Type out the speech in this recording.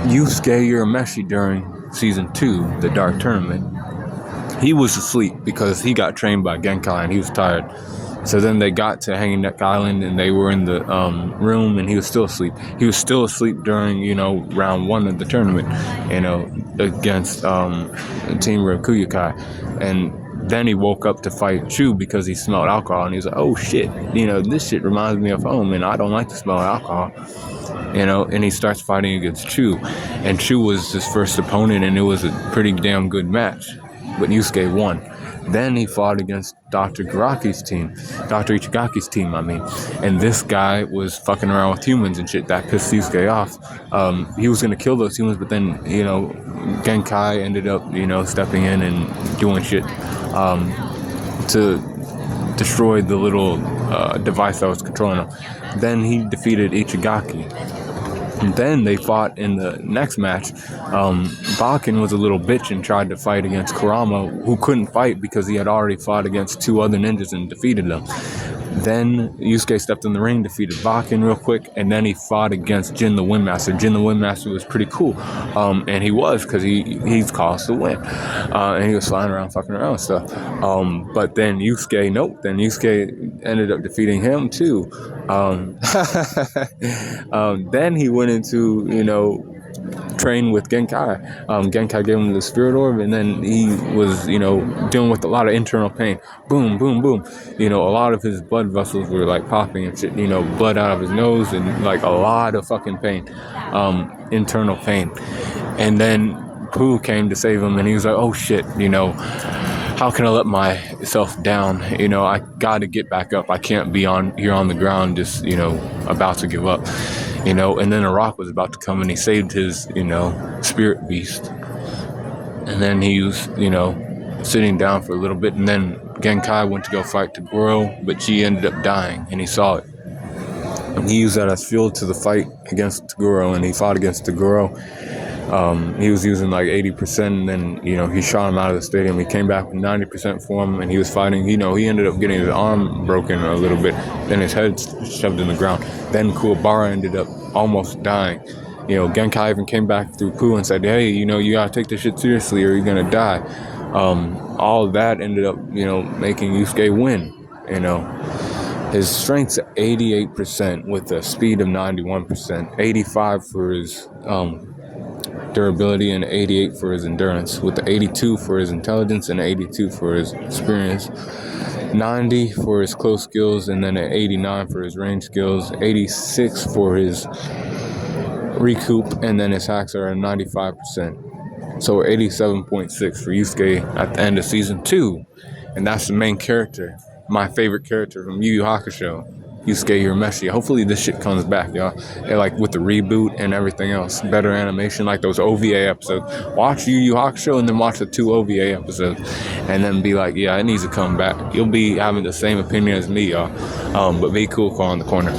Yusuke Urameshi during season 2, the Dark Tournament, he was asleep because he got trained by Genkai and he was tired. So then they got to Hanging Neck Island and they were in the room and he was still asleep. He was still asleep during, round 1 of the tournament, against Team Ryukyukai. And then he woke up to fight Chu because he smelled alcohol and he was like, oh shit, this shit reminds me of home and I don't like to smell alcohol. And he starts fighting against Chu. And Chu was his first opponent and it was a pretty damn good match. But Yusuke won. Then he fought against Dr. Ichigaki's team, and this guy was fucking around with humans and shit. That pissed Yusuke off. He was gonna kill those humans, but then, Genkai ended up, stepping in and doing shit to destroy the little device that was controlling him. Then he defeated Ichigaki. And then they fought in the next match. Bakken was a little bitch and tried to fight against Kurama, who couldn't fight because he had already fought against 2 other ninjas and defeated them. Then Yusuke stepped in the ring, defeated Bakken real quick, and then he fought against Jin the Windmaster. Jin the Windmaster was pretty cool, and he was, because he's caused to win, and he was flying around, fucking around and stuff. But then Yusuke ended up defeating him too. Then he went into, train with Genkai. Genkai gave him the spirit orb, and then he was, dealing with a lot of internal pain. Boom, boom, boom. A lot of his blood vessels were like popping and shit, blood out of his nose and like a lot of fucking pain, internal pain. And then Pooh came to save him, and he was like, oh shit, how can I let myself down? I gotta get back up. I can't be here on the ground just, about to give up. And then a rock was about to come and he saved his, spirit beast. And then he was, sitting down for a little bit, and then Genkai went to go fight Toguro, but she ended up dying and he saw it. And he used that as fuel to the fight against Toguro, and he fought against Toguro. He was using like 80%, and then, he shot him out of the stadium. He came back with 90% for him, and he was fighting. He ended up getting his arm broken a little bit, then his head shoved in the ground. Then Kuwabara ended up almost dying. Genkai even came back through Pooh and said, hey, you gotta take this shit seriously or you're gonna die. All of that ended up, making Yusuke win, His strength's 88% with a speed of 91%, 85 for his durability and 88 for his endurance, with the 82 for his intelligence and 82 for his experience, 90 for his close skills, and then an 89 for his range skills, 86 for his recoup, and then his hacks are at 95%. So 87.6 for Yusuke at the end of season 2. And that's the main character, my favorite character from Yu Yu Hakusho, Yusuke Urameshi. Hopefully this shit comes back, y'all. And like with the reboot and everything else, better animation, like those OVA episodes. Watch Yu Yu Hakusho and then watch the 2 OVA episodes, and then be like, yeah, it needs to come back. You'll be having the same opinion as me, y'all. But be cool in the corner.